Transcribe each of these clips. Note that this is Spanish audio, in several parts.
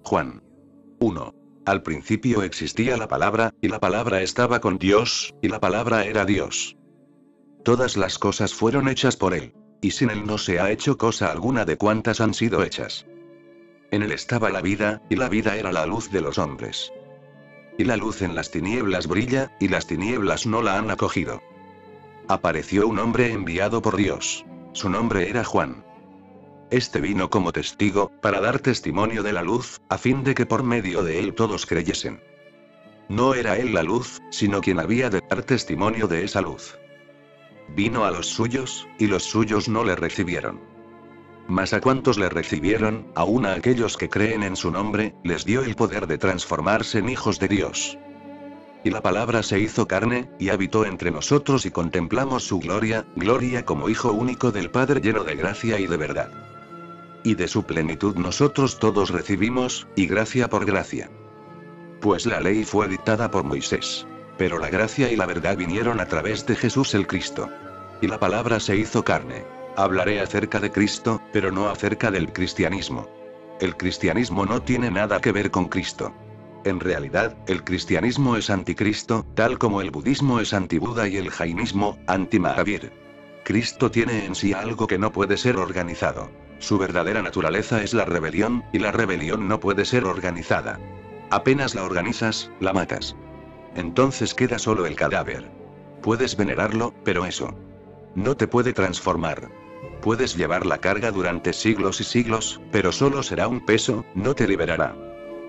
Juan 1. Al principio existía la palabra, y la palabra estaba con Dios, y la palabra era Dios. Todas las cosas fueron hechas por él. Y sin él no se ha hecho cosa alguna de cuantas han sido hechas. En él estaba la vida, y la vida era la luz de los hombres. Y la luz en las tinieblas brilla, y las tinieblas no la han acogido. Apareció un hombre enviado por Dios. Su nombre era Juan. Este vino como testigo, para dar testimonio de la luz, a fin de que por medio de él todos creyesen. No era él la luz, sino quien había de dar testimonio de esa luz. Vino a los suyos, y los suyos no le recibieron. Mas a cuantos le recibieron, aun a aquellos que creen en su nombre, les dio el poder de transformarse en hijos de Dios. Y la palabra se hizo carne, y habitó entre nosotros y contemplamos su gloria, gloria como Hijo único del Padre lleno de gracia y de verdad. Y de su plenitud nosotros todos recibimos, y gracia por gracia. Pues la ley fue dictada por Moisés. Pero la gracia y la verdad vinieron a través de Jesús el Cristo. Y la palabra se hizo carne. Hablaré acerca de Cristo, pero no acerca del cristianismo. El cristianismo no tiene nada que ver con Cristo. En realidad, el cristianismo es anticristo, tal como el budismo es anti-Buda y el jainismo, anti-Mahavir. Cristo tiene en sí algo que no puede ser organizado. Su verdadera naturaleza es la rebelión, y la rebelión no puede ser organizada. Apenas la organizas, la matas. Entonces queda solo el cadáver. Puedes venerarlo, pero eso no te puede transformar. Puedes llevar la carga durante siglos y siglos, pero solo será un peso, no te liberará.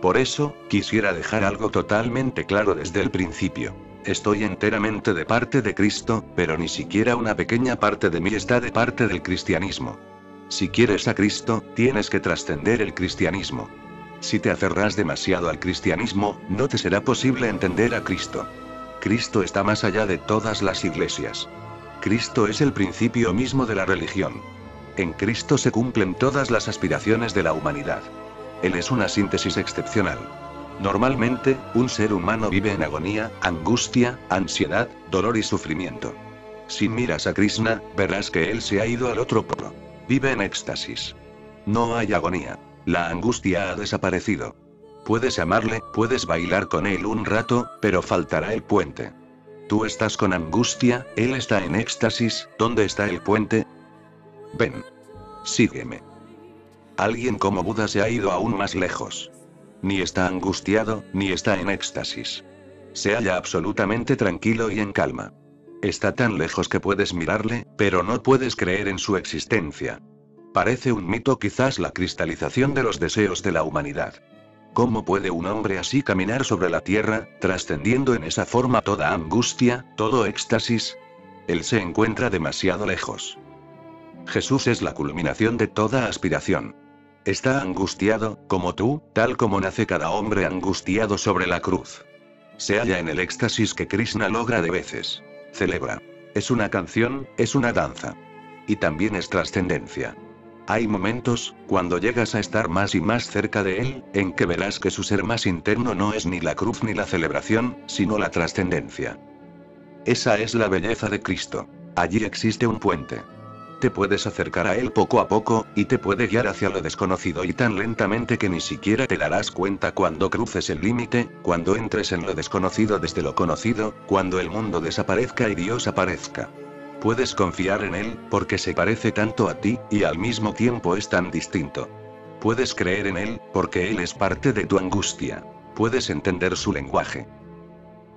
Por eso, quisiera dejar algo totalmente claro desde el principio. Estoy enteramente de parte de Cristo, pero ni siquiera una pequeña parte de mí está de parte del cristianismo. Si quieres a Cristo, tienes que trascender el cristianismo. Si te aferras demasiado al cristianismo, no te será posible entender a Cristo. Cristo está más allá de todas las iglesias. Cristo es el principio mismo de la religión. En Cristo se cumplen todas las aspiraciones de la humanidad. Él es una síntesis excepcional. Normalmente, un ser humano vive en agonía, angustia, ansiedad, dolor y sufrimiento. Si miras a Krishna, verás que él se ha ido al otro polo. Vive en éxtasis. No hay agonía. La angustia ha desaparecido. Puedes amarle, puedes bailar con él un rato, pero faltará el puente. Tú estás con angustia, él está en éxtasis, ¿dónde está el puente? Ven. Sígueme. Alguien como Buda se ha ido aún más lejos. Ni está angustiado, ni está en éxtasis. Se halla absolutamente tranquilo y en calma. Está tan lejos que puedes mirarle, pero no puedes creer en su existencia. Parece un mito, quizás la cristalización de los deseos de la humanidad. ¿Cómo puede un hombre así caminar sobre la tierra, trascendiendo en esa forma toda angustia, todo éxtasis? Él se encuentra demasiado lejos. Jesús es la culminación de toda aspiración. Está angustiado, como tú, tal como nace cada hombre angustiado sobre la cruz. Se halla en el éxtasis que Krishna logra de veces. Celebra. Es una canción, es una danza. Y también es trascendencia. Hay momentos, cuando llegas a estar más y más cerca de él, en que verás que su ser más interno no es ni la cruz ni la celebración, sino la trascendencia. Esa es la belleza de Cristo. Allí existe un puente. Te puedes acercar a él poco a poco, y te puede guiar hacia lo desconocido y tan lentamente que ni siquiera te darás cuenta cuando cruces el límite, cuando entres en lo desconocido desde lo conocido, cuando el mundo desaparezca y Dios aparezca. Puedes confiar en él, porque se parece tanto a ti, y al mismo tiempo es tan distinto. Puedes creer en él, porque él es parte de tu angustia. Puedes entender su lenguaje.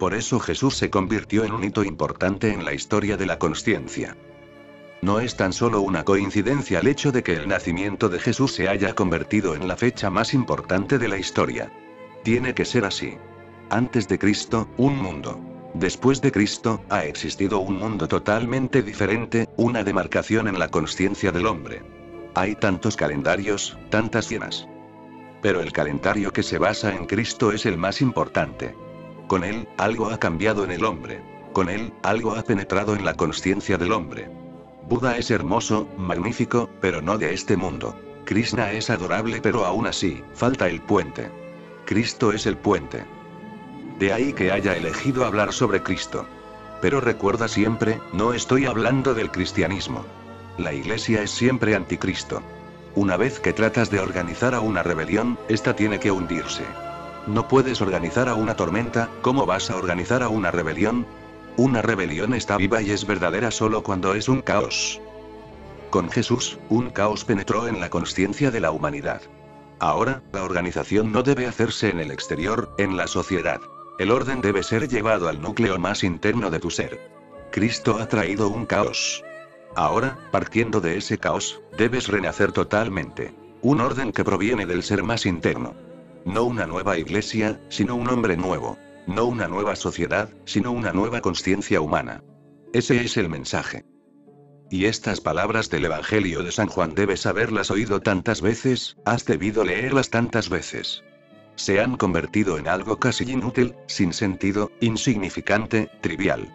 Por eso Jesús se convirtió en un hito importante en la historia de la consciencia. No es tan solo una coincidencia el hecho de que el nacimiento de Jesús se haya convertido en la fecha más importante de la historia. Tiene que ser así. Antes de Cristo, un mundo. Después de Cristo, ha existido un mundo totalmente diferente, una demarcación en la consciencia del hombre. Hay tantos calendarios, tantas llenas. Pero el calendario que se basa en Cristo es el más importante. Con él, algo ha cambiado en el hombre. Con él, algo ha penetrado en la consciencia del hombre. Buda es hermoso, magnífico, pero no de este mundo. Krishna es adorable, pero aún así, falta el puente. Cristo es el puente. De ahí que haya elegido hablar sobre Cristo. Pero recuerda siempre, no estoy hablando del cristianismo. La iglesia es siempre anticristo. Una vez que tratas de organizar a una rebelión, esta tiene que hundirse. No puedes organizar a una tormenta, ¿cómo vas a organizar a una rebelión? Una rebelión está viva y es verdadera solo cuando es un caos. Con Jesús, un caos penetró en la consciencia de la humanidad. Ahora, la organización no debe hacerse en el exterior, en la sociedad. El orden debe ser llevado al núcleo más interno de tu ser. Cristo ha traído un caos. Ahora, partiendo de ese caos, debes renacer totalmente. Un orden que proviene del ser más interno. No una nueva iglesia, sino un hombre nuevo. No una nueva sociedad, sino una nueva consciencia humana. Ese es el mensaje. Y estas palabras del Evangelio de San Juan debes haberlas oído tantas veces, has debido leerlas tantas veces. Se han convertido en algo casi inútil, sin sentido, insignificante, trivial.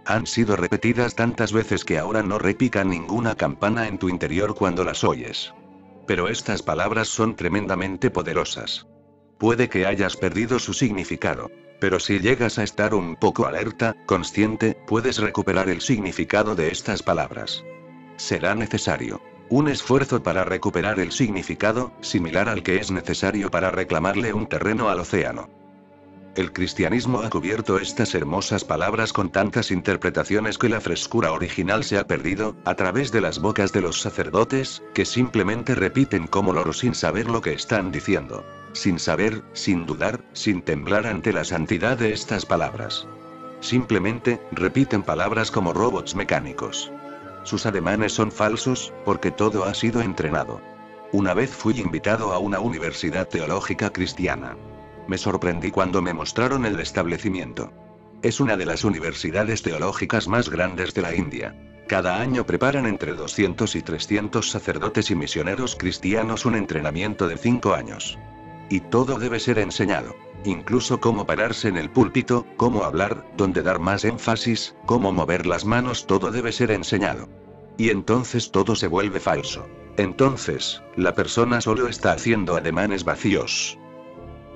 Han sido repetidas tantas veces que ahora no repica ninguna campana en tu interior cuando las oyes. Pero estas palabras son tremendamente poderosas. Puede que hayas perdido su significado. Pero si llegas a estar un poco alerta, consciente, puedes recuperar el significado de estas palabras. Será necesario un esfuerzo para recuperar el significado, similar al que es necesario para reclamarle un terreno al océano. El cristianismo ha cubierto estas hermosas palabras con tantas interpretaciones que la frescura original se ha perdido, a través de las bocas de los sacerdotes, que simplemente repiten como loros sin saber lo que están diciendo. Sin saber, sin dudar, sin temblar ante la santidad de estas palabras. Simplemente, repiten palabras como robots mecánicos. Sus ademanes son falsos, porque todo ha sido entrenado. Una vez fui invitado a una universidad teológica cristiana. Me sorprendí cuando me mostraron el establecimiento. Es una de las universidades teológicas más grandes de la India. Cada año preparan entre 200 y 300 sacerdotes y misioneros cristianos un entrenamiento de 5 años. Y todo debe ser enseñado. Incluso cómo pararse en el púlpito, cómo hablar, dónde dar más énfasis, cómo mover las manos, todo debe ser enseñado. Y entonces todo se vuelve falso. Entonces, la persona solo está haciendo ademanes vacíos.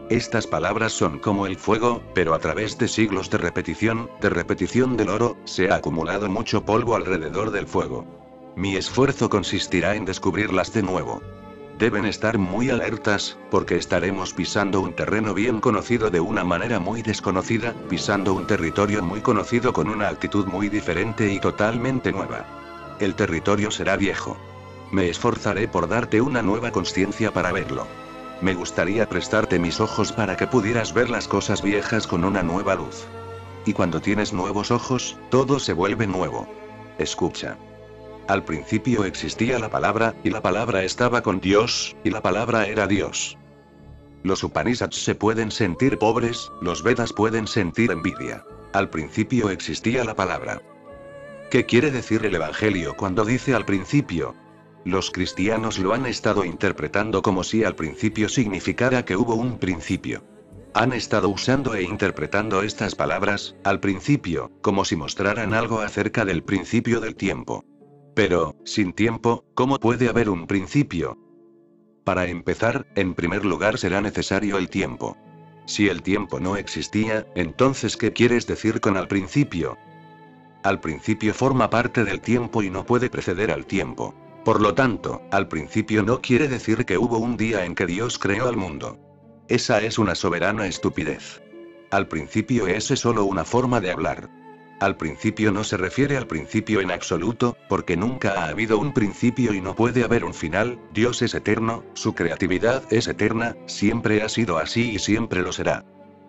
Estas palabras son como el fuego, pero a través de siglos de repetición del oro, se ha acumulado mucho polvo alrededor del fuego. Mi esfuerzo consistirá en descubrirlas de nuevo. Deben estar muy alertas, porque estaremos pisando un terreno bien conocido de una manera muy desconocida, pisando un territorio muy conocido con una actitud muy diferente y totalmente nueva. El territorio será viejo. Me esforzaré por darte una nueva conciencia para verlo. Me gustaría prestarte mis ojos para que pudieras ver las cosas viejas con una nueva luz. Y cuando tienes nuevos ojos, todo se vuelve nuevo. Escucha. Al principio existía la palabra, y la palabra estaba con Dios, y la palabra era Dios. Los Upanishads se pueden sentir pobres, los Vedas pueden sentir envidia. Al principio existía la palabra. ¿Qué quiere decir el Evangelio cuando dice al principio? Los cristianos lo han estado interpretando como si al principio significara que hubo un principio. Han estado usando e interpretando estas palabras, al principio, como si mostraran algo acerca del principio del tiempo. Pero, sin tiempo, ¿cómo puede haber un principio? Para empezar, en primer lugar será necesario el tiempo. Si el tiempo no existía, entonces ¿qué quieres decir con al principio? Al principio forma parte del tiempo y no puede preceder al tiempo. Por lo tanto, al principio no quiere decir que hubo un día en que Dios creó al mundo. Esa es una soberana estupidez. Al principio es solo una forma de hablar. Al principio no se refiere al principio en absoluto, porque nunca ha habido un principio y no puede haber un final. Dios es eterno, su creatividad es eterna, siempre ha sido así y siempre lo será.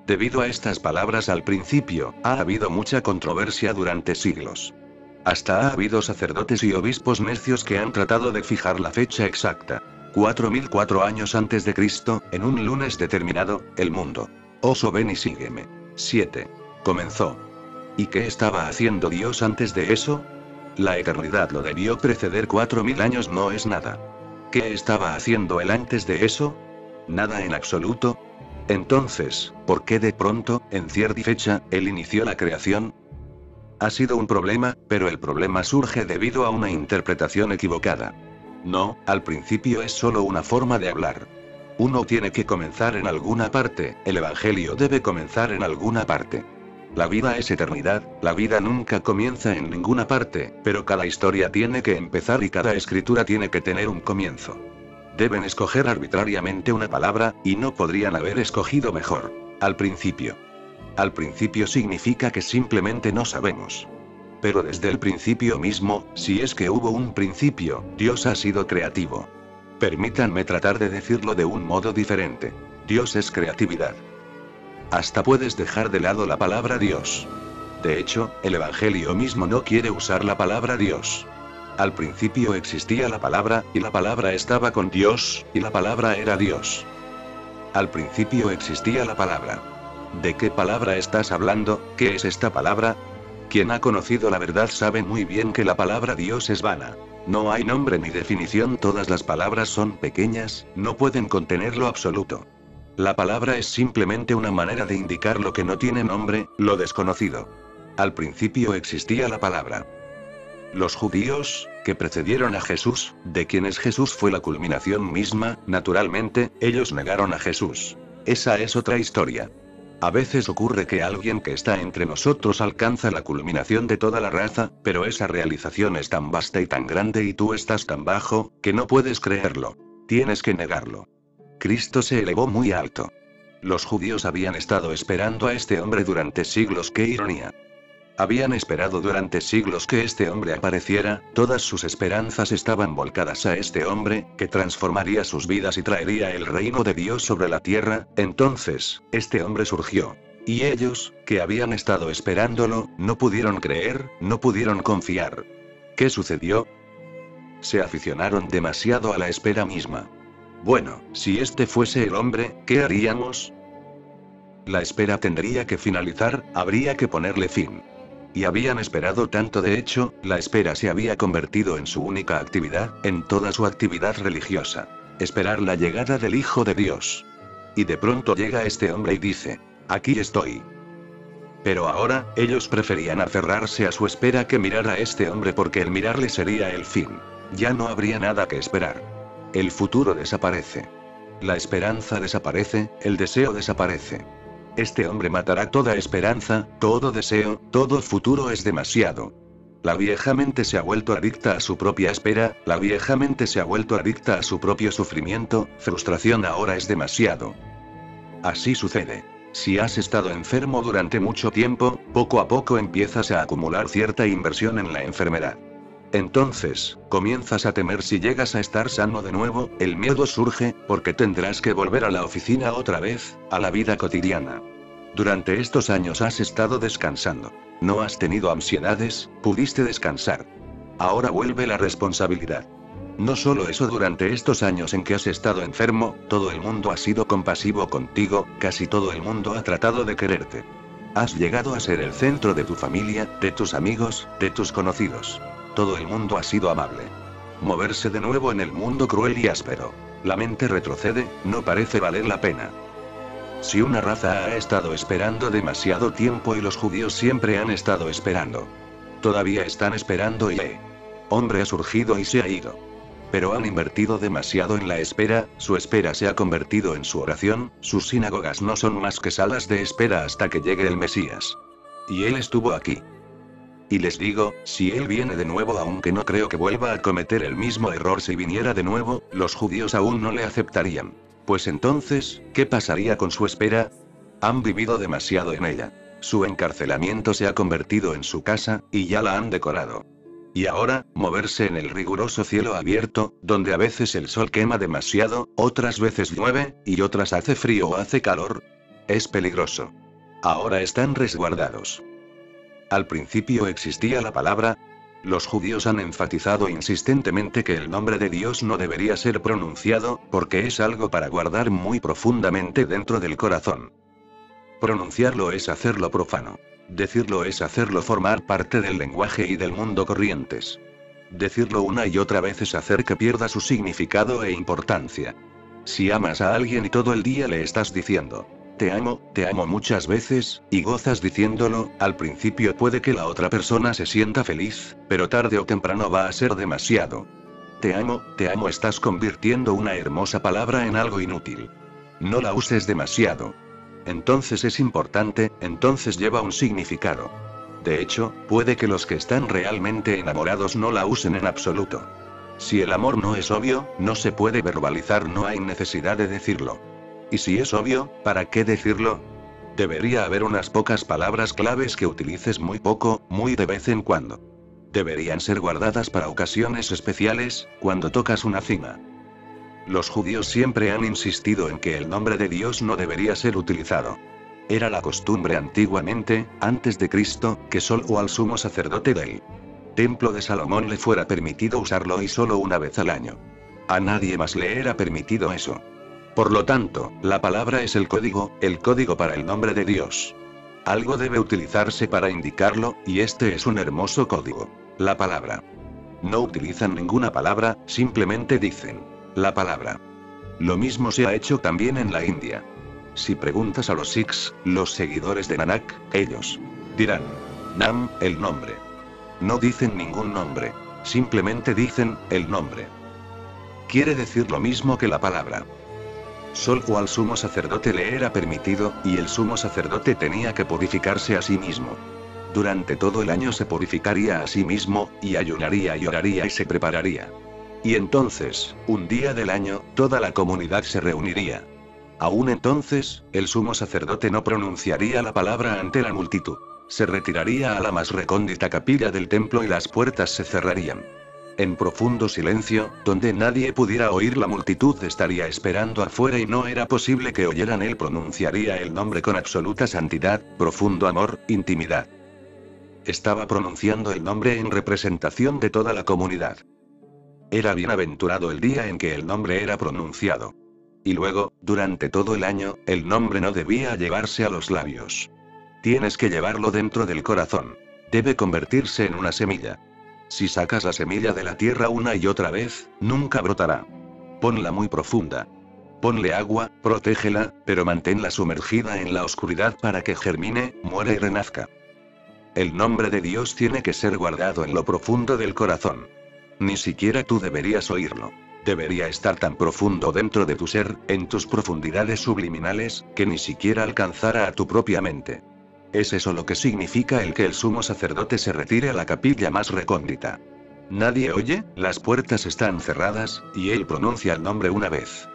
Debido a estas palabras al principio, ha habido mucha controversia durante siglos. Hasta ha habido sacerdotes y obispos necios que han tratado de fijar la fecha exacta. 4004 años antes de Cristo, en un lunes determinado, el mundo. Oso ven y sígueme. 7. Comenzó. ¿Y qué estaba haciendo Dios antes de eso? La eternidad lo debió preceder 4000 años, no es nada. ¿Qué estaba haciendo él antes de eso? Nada en absoluto. Entonces, ¿por qué de pronto, en cierta fecha, él inició la creación? Ha sido un problema, pero el problema surge debido a una interpretación equivocada. No, al principio es solo una forma de hablar. Uno tiene que comenzar en alguna parte, el Evangelio debe comenzar en alguna parte. La vida es eternidad, la vida nunca comienza en ninguna parte, pero cada historia tiene que empezar y cada escritura tiene que tener un comienzo. Deben escoger arbitrariamente una palabra, y no podrían haber escogido mejor. Al principio. Al principio significa que simplemente no sabemos. Pero desde el principio mismo, si es que hubo un principio, Dios ha sido creativo. Permítanme tratar de decirlo de un modo diferente. Dios es creatividad. Hasta puedes dejar de lado la palabra Dios. De hecho, el Evangelio mismo no quiere usar la palabra Dios. Al principio existía la palabra, y la palabra estaba con Dios, y la palabra era Dios. Al principio existía la palabra. ¿De qué palabra estás hablando? ¿Qué es esta palabra? Quien ha conocido la verdad sabe muy bien que la palabra Dios es vana. No hay nombre ni definición, todas las palabras son pequeñas, no pueden contener lo absoluto. La palabra es simplemente una manera de indicar lo que no tiene nombre, lo desconocido. Al principio existía la palabra. Los judíos, que precedieron a Jesús, de quienes Jesús fue la culminación misma, naturalmente, ellos negaron a Jesús. Esa es otra historia. A veces ocurre que alguien que está entre nosotros alcanza la culminación de toda la raza, pero esa realización es tan vasta y tan grande y tú estás tan bajo, que no puedes creerlo. Tienes que negarlo. Cristo se elevó muy alto. Los judíos habían estado esperando a este hombre durante siglos, qué ironía. Habían esperado durante siglos que este hombre apareciera, todas sus esperanzas estaban volcadas a este hombre, que transformaría sus vidas y traería el reino de Dios sobre la tierra. Entonces, este hombre surgió. Y ellos, que habían estado esperándolo, no pudieron creer, no pudieron confiar. ¿Qué sucedió? Se aficionaron demasiado a la espera misma. Bueno, si este fuese el hombre, ¿qué haríamos? La espera tendría que finalizar, habría que ponerle fin. Y habían esperado tanto, de hecho, la espera se había convertido en su única actividad, en toda su actividad religiosa. Esperar la llegada del Hijo de Dios. Y de pronto llega este hombre y dice, aquí estoy. Pero ahora, ellos preferían aferrarse a su espera que mirar a este hombre porque el mirarle sería el fin. Ya no habría nada que esperar. El futuro desaparece. La esperanza desaparece, el deseo desaparece. Este hombre matará toda esperanza, todo deseo, todo futuro es demasiado. La vieja mente se ha vuelto adicta a su propia espera, la vieja mente se ha vuelto adicta a su propio sufrimiento, frustración ahora es demasiado. Así sucede. Si has estado enfermo durante mucho tiempo, poco a poco empiezas a acumular cierta inversión en la enfermedad. Entonces, comienzas a temer si llegas a estar sano de nuevo, el miedo surge, porque tendrás que volver a la oficina otra vez, a la vida cotidiana. Durante estos años has estado descansando. No has tenido ansiedades, pudiste descansar. Ahora vuelve la responsabilidad. No solo eso, durante estos años en que has estado enfermo, todo el mundo ha sido compasivo contigo, casi todo el mundo ha tratado de quererte. Has llegado a ser el centro de tu familia, de tus amigos, de tus conocidos. Todo el mundo ha sido amable. Moverse de nuevo en el mundo cruel y áspero. La mente retrocede, no parece valer la pena. Si una raza ha estado esperando demasiado tiempo y los judíos siempre han estado esperando. Todavía están esperando y el hombre ha surgido y se ha ido. Pero han invertido demasiado en la espera, su espera se ha convertido en su oración, sus sinagogas no son más que salas de espera hasta que llegue el Mesías. Y él estuvo aquí. Y les digo, si él viene de nuevo, aunque no creo que vuelva a cometer el mismo error si viniera de nuevo, los judíos aún no le aceptarían. Pues entonces, ¿qué pasaría con su espera? Han vivido demasiado en ella. Su encarcelamiento se ha convertido en su casa, y ya la han decorado. Y ahora, moverse en el riguroso cielo abierto, donde a veces el sol quema demasiado, otras veces llueve, y otras hace frío o hace calor, es peligroso. Ahora están resguardados. Al principio existía la palabra. Los judíos han enfatizado insistentemente que el nombre de Dios no debería ser pronunciado, porque es algo para guardar muy profundamente dentro del corazón. Pronunciarlo es hacerlo profano. Decirlo es hacerlo formar parte del lenguaje y del mundo corrientes. Decirlo una y otra vez es hacer que pierda su significado e importancia. Si amas a alguien y todo el día le estás diciendo, te amo muchas veces, y gozas diciéndolo, al principio puede que la otra persona se sienta feliz, pero tarde o temprano va a ser demasiado. Te amo, estás convirtiendo una hermosa palabra en algo inútil. No la uses demasiado. Entonces es importante, entonces lleva un significado. De hecho, puede que los que están realmente enamorados no la usen en absoluto. Si el amor no es obvio, no se puede verbalizar, no hay necesidad de decirlo. Y si es obvio, ¿para qué decirlo? Debería haber unas pocas palabras claves que utilices muy poco, muy de vez en cuando. Deberían ser guardadas para ocasiones especiales, cuando tocas una cima. Los judíos siempre han insistido en que el nombre de Dios no debería ser utilizado. Era la costumbre antiguamente, antes de Cristo, que solo al sumo sacerdote del templo de Salomón le fuera permitido usarlo y solo una vez al año. A nadie más le era permitido eso. Por lo tanto, la palabra es el código para el nombre de Dios. Algo debe utilizarse para indicarlo, y este es un hermoso código. La palabra. No utilizan ninguna palabra, simplemente dicen la palabra. Lo mismo se ha hecho también en la India. Si preguntas a los Sikhs, los seguidores de Nanak, ellos dirán Nam, el nombre. No dicen ningún nombre, simplemente dicen el nombre. Quiere decir lo mismo que la palabra. Solo al sumo sacerdote le era permitido, y el sumo sacerdote tenía que purificarse a sí mismo. Durante todo el año se purificaría a sí mismo, y ayunaría y oraría y se prepararía. Y entonces, un día del año, toda la comunidad se reuniría. Aún entonces, el sumo sacerdote no pronunciaría la palabra ante la multitud. Se retiraría a la más recóndita capilla del templo y las puertas se cerrarían. En profundo silencio, donde nadie pudiera oír, la multitud estaría esperando afuera y no era posible que oyeran. Él pronunciaría el nombre con absoluta santidad, profundo amor, intimidad. Estaba pronunciando el nombre en representación de toda la comunidad. Era bienaventurado el día en que el nombre era pronunciado. Y luego, durante todo el año, el nombre no debía llevarse a los labios. Tienes que llevarlo dentro del corazón. Debe convertirse en una semilla. Si sacas la semilla de la tierra una y otra vez, nunca brotará. Ponla muy profunda. Ponle agua, protégela, pero manténla sumergida en la oscuridad para que germine, muera y renazca. El nombre de Dios tiene que ser guardado en lo profundo del corazón. Ni siquiera tú deberías oírlo. Debería estar tan profundo dentro de tu ser, en tus profundidades subliminales, que ni siquiera alcanzara a tu propia mente. ¿Es eso lo que significa el que el sumo sacerdote se retire a la capilla más recóndita? Nadie oye, las puertas están cerradas, y él pronuncia el nombre una vez.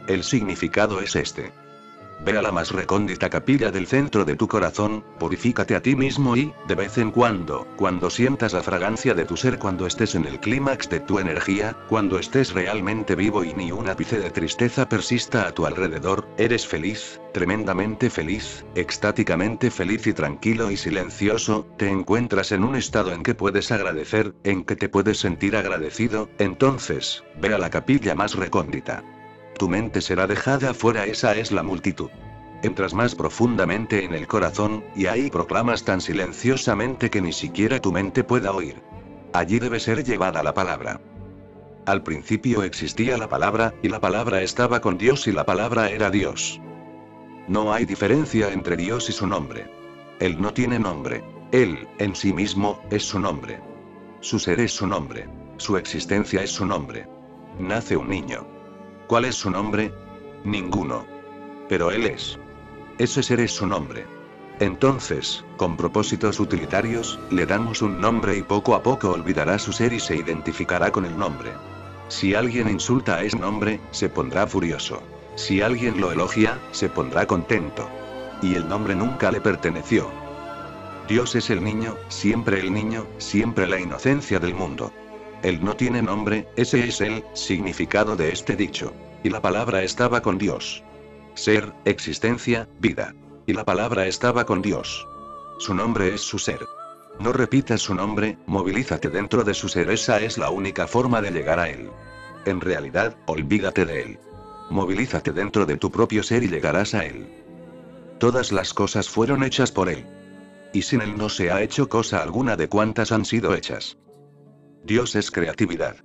El significado es este. Ve a la más recóndita capilla del centro de tu corazón, purifícate a ti mismo y, de vez en cuando sientas la fragancia de tu ser, cuando estés en el clímax de tu energía, cuando estés realmente vivo y ni un ápice de tristeza persista a tu alrededor, eres feliz, tremendamente feliz, extáticamente feliz y tranquilo y silencioso, te encuentras en un estado en que puedes agradecer, en que te puedes sentir agradecido, entonces, ve a la capilla más recóndita. Tu mente será dejada afuera, esa es la multitud. Entras más profundamente en el corazón, y ahí proclamas tan silenciosamente que ni siquiera tu mente pueda oír. Allí debe ser llevada la palabra. Al principio existía la palabra, y la palabra estaba con Dios y la palabra era Dios. No hay diferencia entre Dios y su nombre. Él no tiene nombre. Él, en sí mismo, es su nombre. Su ser es su nombre. Su existencia es su nombre. Nace un niño. ¿Cuál es su nombre? Ninguno. Pero Él es. Ese ser es su nombre. Entonces, con propósitos utilitarios, le damos un nombre y poco a poco olvidará su ser y se identificará con el nombre. Si alguien insulta a ese nombre, se pondrá furioso. Si alguien lo elogia, se pondrá contento. Y el nombre nunca le perteneció. Dios es el niño, siempre la inocencia del mundo. Él no tiene nombre, ese es el significado de este dicho. Y la palabra estaba con Dios. Ser, existencia, vida. Y la palabra estaba con Dios. Su nombre es su ser. No repitas su nombre, movilízate dentro de su ser, esa es la única forma de llegar a Él. En realidad, olvídate de Él. Movilízate dentro de tu propio ser y llegarás a Él. Todas las cosas fueron hechas por Él. Y sin Él no se ha hecho cosa alguna de cuantas han sido hechas. Dios es creatividad.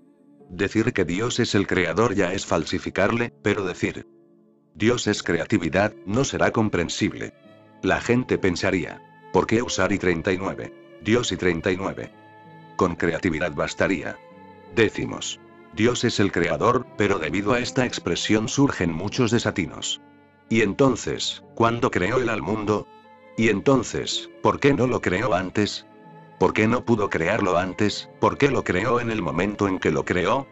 Decir que Dios es el creador ya es falsificarle, pero decir Dios es creatividad no será comprensible. La gente pensaría, ¿por qué usar I39? Dios I39. Con creatividad bastaría. Decimos, Dios es el creador, pero debido a esta expresión surgen muchos desatinos. Y entonces, ¿cuándo creó Él al mundo? Y entonces, ¿por qué no lo creó antes? ¿Por qué no pudo crearlo antes? ¿Por qué lo creó en el momento en que lo creó?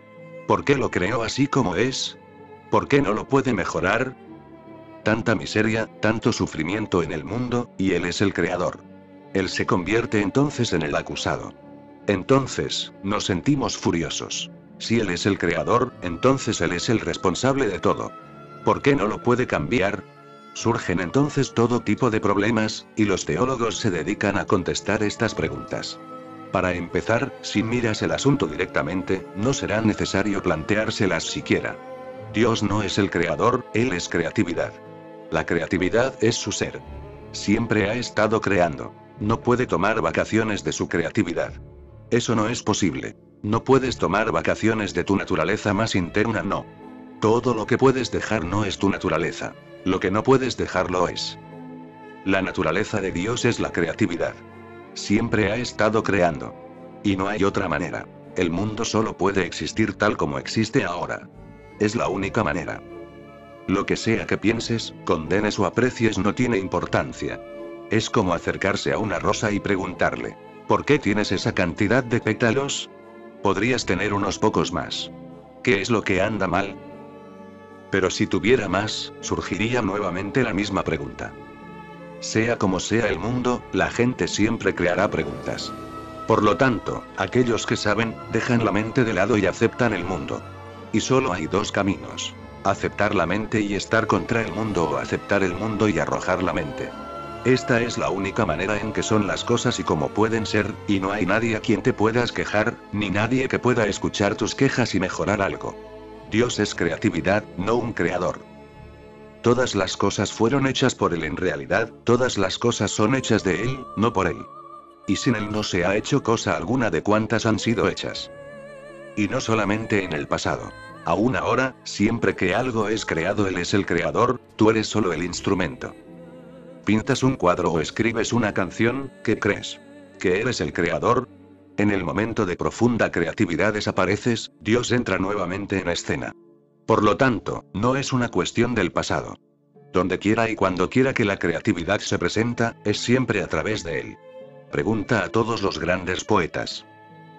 ¿Por qué lo creó así como es? ¿Por qué no lo puede mejorar? Tanta miseria, tanto sufrimiento en el mundo, y Él es el creador. Él se convierte entonces en el acusado. Entonces, nos sentimos furiosos. Si Él es el creador, entonces Él es el responsable de todo. ¿Por qué no lo puede cambiar? Surgen entonces todo tipo de problemas, y los teólogos se dedican a contestar estas preguntas. Para empezar, si miras el asunto directamente, no será necesario planteárselas siquiera. Dios no es el creador, Él es creatividad. La creatividad es su ser. Siempre ha estado creando. No puede tomar vacaciones de su creatividad. Eso no es posible. No puedes tomar vacaciones de tu naturaleza más interna, no. Todo lo que puedes dejar no es tu naturaleza. Lo que no puedes dejar lo es. La naturaleza de Dios es la creatividad. Siempre ha estado creando. Y no hay otra manera. El mundo solo puede existir tal como existe ahora. Es la única manera. Lo que sea que pienses, condenes o aprecies no tiene importancia. Es como acercarse a una rosa y preguntarle, ¿por qué tienes esa cantidad de pétalos? Podrías tener unos pocos más. ¿Qué es lo que anda mal? Pero si tuviera más, surgiría nuevamente la misma pregunta. Sea como sea el mundo, la gente siempre creará preguntas. Por lo tanto, aquellos que saben, dejan la mente de lado y aceptan el mundo. Y solo hay dos caminos. Aceptar la mente y estar contra el mundo, o aceptar el mundo y arrojar la mente. Esta es la única manera en que son las cosas y como pueden ser, y no hay nadie a quien te puedas quejar, ni nadie que pueda escuchar tus quejas y mejorar algo. Dios es creatividad, no un creador. Todas las cosas fueron hechas por Él en realidad, todas las cosas son hechas de Él, no por Él. Y sin Él no se ha hecho cosa alguna de cuantas han sido hechas. Y no solamente en el pasado. Aún ahora, siempre que algo es creado Él es el creador, tú eres solo el instrumento. Pintas un cuadro o escribes una canción, ¿qué crees? ¿Que eres el creador? En el momento de profunda creatividad desapareces, Dios entra nuevamente en escena. Por lo tanto, no es una cuestión del pasado. Donde quiera y cuando quiera que la creatividad se presenta, es siempre a través de Él. Pregunta a todos los grandes poetas.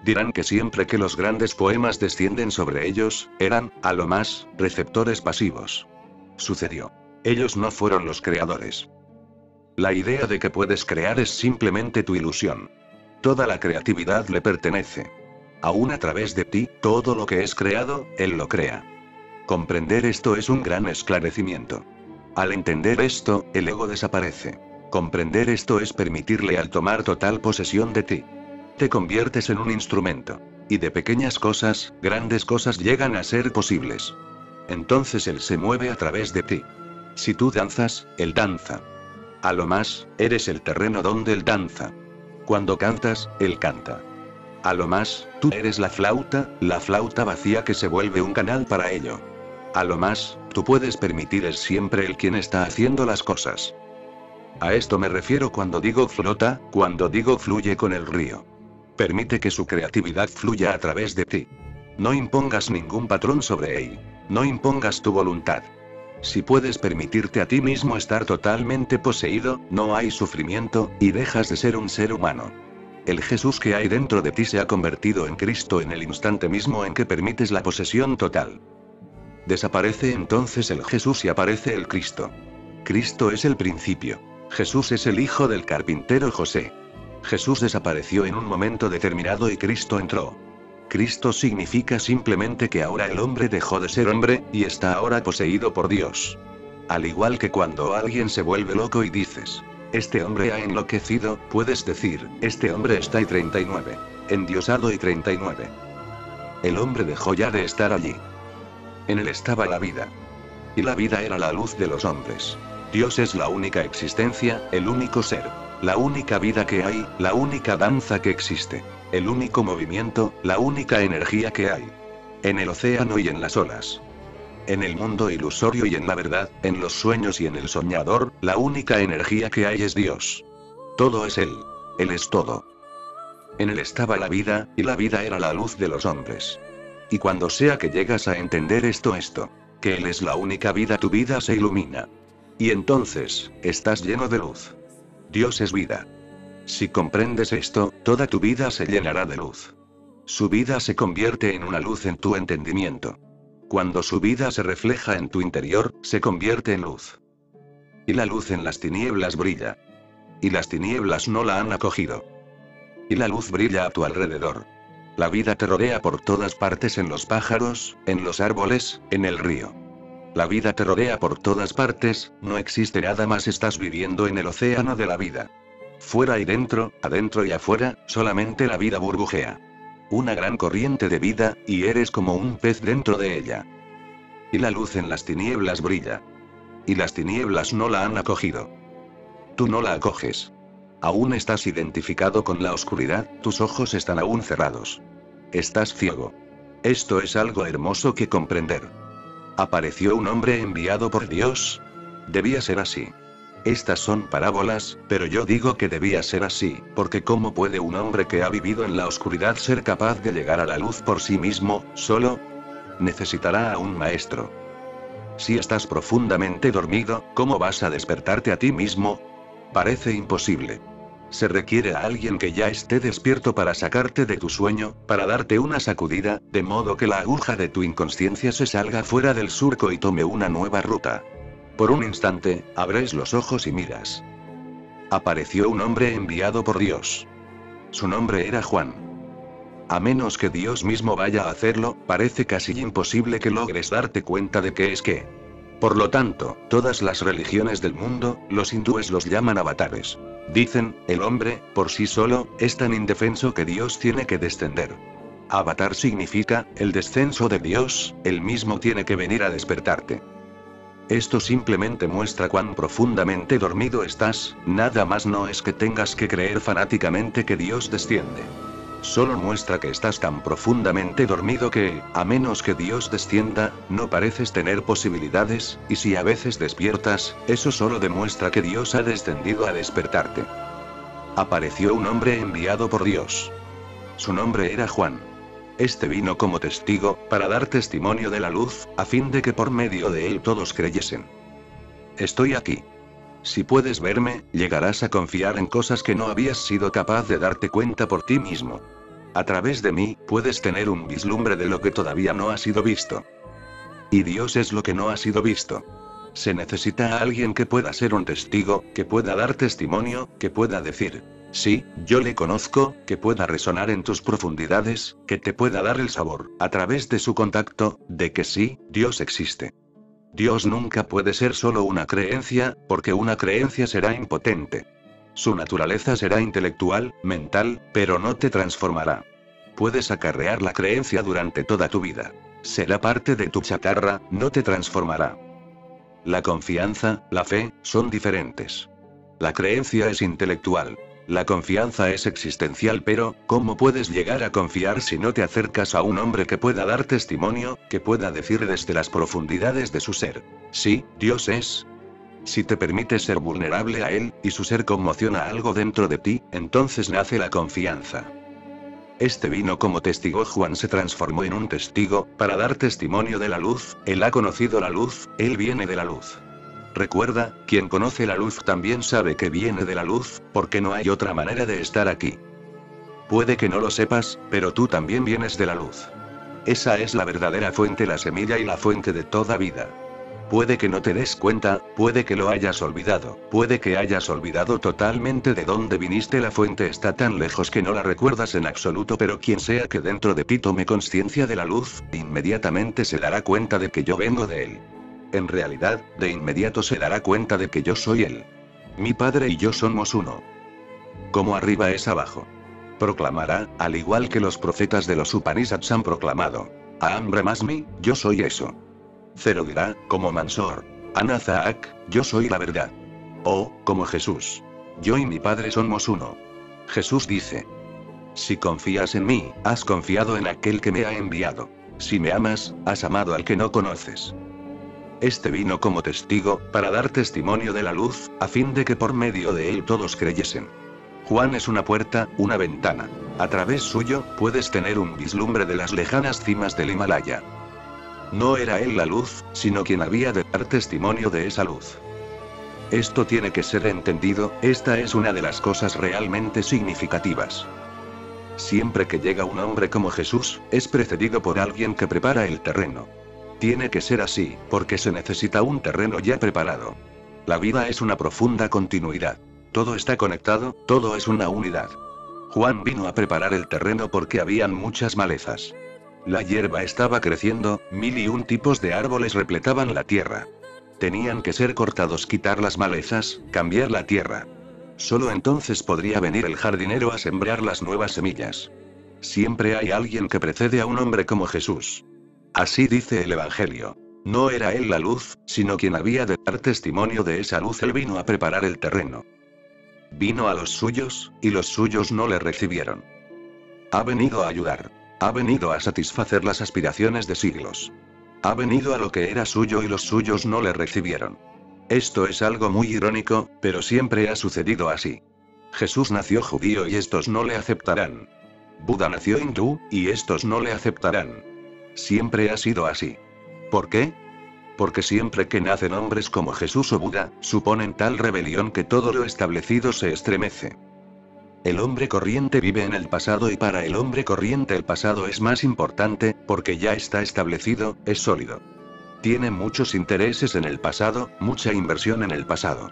Dirán que siempre que los grandes poemas descienden sobre ellos, eran, a lo más, receptores pasivos. Sucedió. Ellos no fueron los creadores. La idea de que puedes crear es simplemente tu ilusión. Toda la creatividad le pertenece. Aún a través de ti, todo lo que es creado, Él lo crea. Comprender esto es un gran esclarecimiento. Al entender esto, el ego desaparece. Comprender esto es permitirle al tomar total posesión de ti. Te conviertes en un instrumento. Y de pequeñas cosas, grandes cosas llegan a ser posibles. Entonces Él se mueve a través de ti. Si tú danzas, Él danza. A lo más, eres el terreno donde Él danza. Cuando cantas, Él canta. A lo más, tú eres la flauta vacía que se vuelve un canal para ello. A lo más, tú puedes permitir es siempre el quien está haciendo las cosas. A esto me refiero cuando digo flota, cuando digo fluye con el río. Permite que su creatividad fluya a través de ti. No impongas ningún patrón sobre él. No impongas tu voluntad. Si puedes permitirte a ti mismo estar totalmente poseído, no hay sufrimiento, y dejas de ser un ser humano. El Jesús que hay dentro de ti se ha convertido en Cristo en el instante mismo en que permites la posesión total. Desaparece entonces el Jesús y aparece el Cristo. Cristo es el principio. Jesús es el hijo del carpintero José. Jesús desapareció en un momento determinado y Cristo entró. Cristo significa simplemente que ahora el hombre dejó de ser hombre, y está ahora poseído por Dios. Al igual que cuando alguien se vuelve loco y dices, este hombre ha enloquecido, puedes decir, este hombre está y 39. Endiosado y 39. El hombre dejó ya de estar allí. En él estaba la vida. Y la vida era la luz de los hombres. Dios es la única existencia, el único ser. La única vida que hay, la única danza que existe. El único movimiento, la única energía que hay. En el océano y en las olas. En el mundo ilusorio y en la verdad, en los sueños y en el soñador, la única energía que hay es Dios. Todo es Él. Él es todo. En Él estaba la vida, y la vida era la luz de los hombres. Y cuando sea que llegas a entender esto, que Él es la única vida, tu vida se ilumina. Y entonces, estás lleno de luz. Dios es vida. Si comprendes esto, toda tu vida se llenará de luz. Su vida se convierte en una luz en tu entendimiento. Cuando su vida se refleja en tu interior, se convierte en luz. Y la luz en las tinieblas brilla. Y las tinieblas no la han acogido. Y la luz brilla a tu alrededor. La vida te rodea por todas partes, en los pájaros, en los árboles, en el río. La vida te rodea por todas partes, no existe nada más, estás viviendo en el océano de la vida. Fuera y dentro, adentro y afuera, solamente la vida burbujea. Una gran corriente de vida, y eres como un pez dentro de ella. Y la luz en las tinieblas brilla. Y las tinieblas no la han acogido. Tú no la acoges. Aún estás identificado con la oscuridad, tus ojos están aún cerrados. Estás ciego. Esto es algo hermoso que comprender. Apareció un hombre enviado por Dios. Debía ser así. Estas son parábolas, pero yo digo que debía ser así, porque ¿cómo puede un hombre que ha vivido en la oscuridad ser capaz de llegar a la luz por sí mismo, solo? Necesitará a un maestro. Si estás profundamente dormido, ¿cómo vas a despertarte a ti mismo? Parece imposible. Se requiere a alguien que ya esté despierto para sacarte de tu sueño, para darte una sacudida, de modo que la aguja de tu inconsciencia se salga fuera del surco y tome una nueva ruta. Por un instante, abres los ojos y miras. Apareció un hombre enviado por Dios. Su nombre era Juan. A menos que Dios mismo vaya a hacerlo, parece casi imposible que logres darte cuenta de qué es qué. Por lo tanto, todas las religiones del mundo, los hindúes los llaman avatares. Dicen, el hombre, por sí solo, es tan indefenso que Dios tiene que descender. Avatar significa, el descenso de Dios, él mismo tiene que venir a despertarte. Esto simplemente muestra cuán profundamente dormido estás, nada más, no es que tengas que creer fanáticamente que Dios desciende. Solo muestra que estás tan profundamente dormido que, a menos que Dios descienda, no pareces tener posibilidades, y si a veces despiertas, eso solo demuestra que Dios ha descendido a despertarte. Apareció un hombre enviado por Dios. Su nombre era Juan. Este vino como testigo, para dar testimonio de la luz, a fin de que por medio de él todos creyesen. Estoy aquí. Si puedes verme, llegarás a confiar en cosas que no habías sido capaz de darte cuenta por ti mismo. A través de mí, puedes tener un vislumbre de lo que todavía no ha sido visto. Y Dios es lo que no ha sido visto. Se necesita a alguien que pueda ser un testigo, que pueda dar testimonio, que pueda decir, sí, yo le conozco, que pueda resonar en tus profundidades, que te pueda dar el sabor, a través de su contacto, de que sí, Dios existe. Dios nunca puede ser solo una creencia, porque una creencia será impotente. Su naturaleza será intelectual, mental, pero no te transformará. Puedes acarrear la creencia durante toda tu vida. Será parte de tu chatarra, no te transformará. La confianza, la fe, son diferentes. La creencia es intelectual. La confianza es existencial, pero, ¿cómo puedes llegar a confiar si no te acercas a un hombre que pueda dar testimonio, que pueda decir desde las profundidades de su ser, sí, Dios es? Si te permites ser vulnerable a él, y su ser conmociona algo dentro de ti, entonces nace la confianza. Este vino como testigo. Juan se transformó en un testigo, para dar testimonio de la luz, él ha conocido la luz, él viene de la luz. Recuerda, quien conoce la luz también sabe que viene de la luz, porque no hay otra manera de estar aquí. Puede que no lo sepas, pero tú también vienes de la luz. Esa es la verdadera fuente, la semilla y la fuente de toda vida. Puede que no te des cuenta, puede que lo hayas olvidado, puede que hayas olvidado totalmente de dónde viniste. La fuente está tan lejos que no la recuerdas en absoluto, pero quien sea que dentro de ti tome conciencia de la luz, inmediatamente se dará cuenta de que yo vengo de él. En realidad, de inmediato se dará cuenta de que yo soy él. Mi padre y yo somos uno. Como arriba es abajo. Proclamará, al igual que los profetas de los Upanishads han proclamado. Aham Brahmasmi, yo soy eso. Cero dirá, como Mansor. Anazaak, yo soy la verdad. O, como Jesús. Yo y mi padre somos uno. Jesús dice. Si confías en mí, has confiado en aquel que me ha enviado. Si me amas, has amado al que no conoces. Este vino como testigo, para dar testimonio de la luz, a fin de que por medio de él todos creyesen. Juan es una puerta, una ventana. A través suyo, puedes tener un vislumbre de las lejanas cimas del Himalaya. No era él la luz, sino quien había de dar testimonio de esa luz. Esto tiene que ser entendido, esta es una de las cosas realmente significativas. Siempre que llega un hombre como Jesús, es precedido por alguien que prepara el terreno. Tiene que ser así, porque se necesita un terreno ya preparado. La vida es una profunda continuidad. Todo está conectado, todo es una unidad. Juan vino a preparar el terreno porque habían muchas malezas. La hierba estaba creciendo, 1001 tipos de árboles repletaban la tierra. Tenían que ser cortados, quitar las malezas, cambiar la tierra. Solo entonces podría venir el jardinero a sembrar las nuevas semillas. Siempre hay alguien que precede a un hombre como Jesús. Así dice el Evangelio. No era él la luz, sino quien había de dar testimonio de esa luz. Él vino a preparar el terreno. Vino a los suyos, y los suyos no le recibieron. Ha venido a ayudar. Ha venido a satisfacer las aspiraciones de siglos. Ha venido a lo que era suyo y los suyos no le recibieron. Esto es algo muy irónico, pero siempre ha sucedido así. Jesús nació judío y estos no le aceptarán. Buda nació hindú, y estos no le aceptarán. Siempre ha sido así. ¿Por qué? Porque siempre que nacen hombres como Jesús o Buda, suponen tal rebelión que todo lo establecido se estremece. El hombre corriente vive en el pasado y para el hombre corriente el pasado es más importante, porque ya está establecido, es sólido. Tiene muchos intereses en el pasado, mucha inversión en el pasado.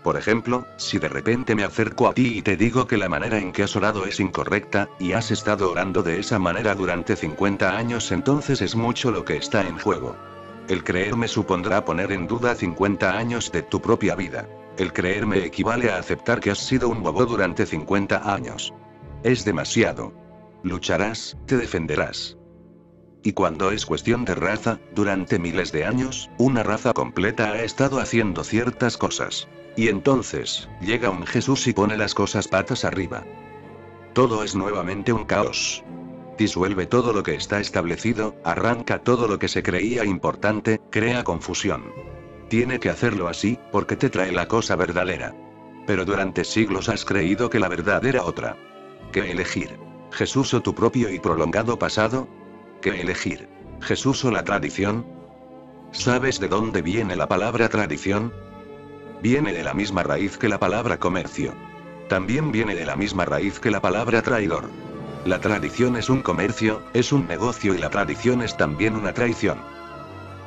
Por ejemplo, si de repente me acerco a ti y te digo que la manera en que has orado es incorrecta, y has estado orando de esa manera durante 50 años, entonces es mucho lo que está en juego. El creerme supondrá poner en duda 50 años de tu propia vida. El creerme equivale a aceptar que has sido un bobo durante 50 años. Es demasiado. Lucharás, te defenderás. Y cuando es cuestión de raza, durante miles de años, una raza completa ha estado haciendo ciertas cosas. Y entonces, llega un Jesús y pone las cosas patas arriba. Todo es nuevamente un caos. Disuelve todo lo que está establecido, arranca todo lo que se creía importante, crea confusión. Tiene que hacerlo así, porque te trae la cosa verdadera. Pero durante siglos has creído que la verdad era otra. ¿Qué elegir? ¿Jesús o tu propio y prolongado pasado? ¿Qué elegir? ¿Jesús o la tradición? ¿Sabes de dónde viene la palabra tradición? Viene de la misma raíz que la palabra comercio. También viene de la misma raíz que la palabra traidor. La tradición es un comercio, es un negocio, y la tradición es también una traición.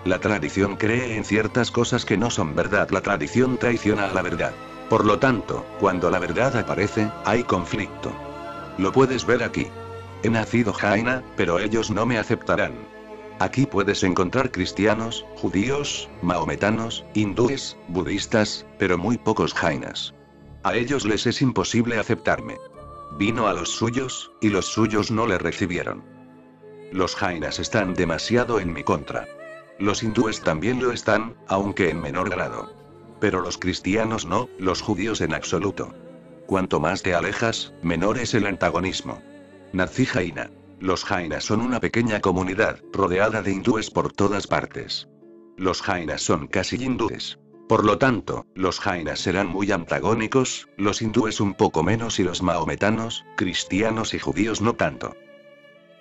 La tradición cree en ciertas cosas que no son verdad. La tradición traiciona a la verdad. Por lo tanto, cuando la verdad aparece, hay conflicto. Lo puedes ver aquí. He nacido jaina, pero ellos no me aceptarán. Aquí puedes encontrar cristianos, judíos, maometanos, hindúes, budistas, pero muy pocos jainas. A ellos les es imposible aceptarme. Vino a los suyos, y los suyos no le recibieron. Los jainas están demasiado en mi contra. Los hindúes también lo están, aunque en menor grado. Pero los cristianos no, los judíos en absoluto. Cuanto más te alejas, menor es el antagonismo. Nací jaina. Los jainas son una pequeña comunidad, rodeada de hindúes por todas partes. Los jainas son casi hindúes. Por lo tanto, los jainas serán muy antagónicos, los hindúes un poco menos y los maometanos, cristianos y judíos no tanto.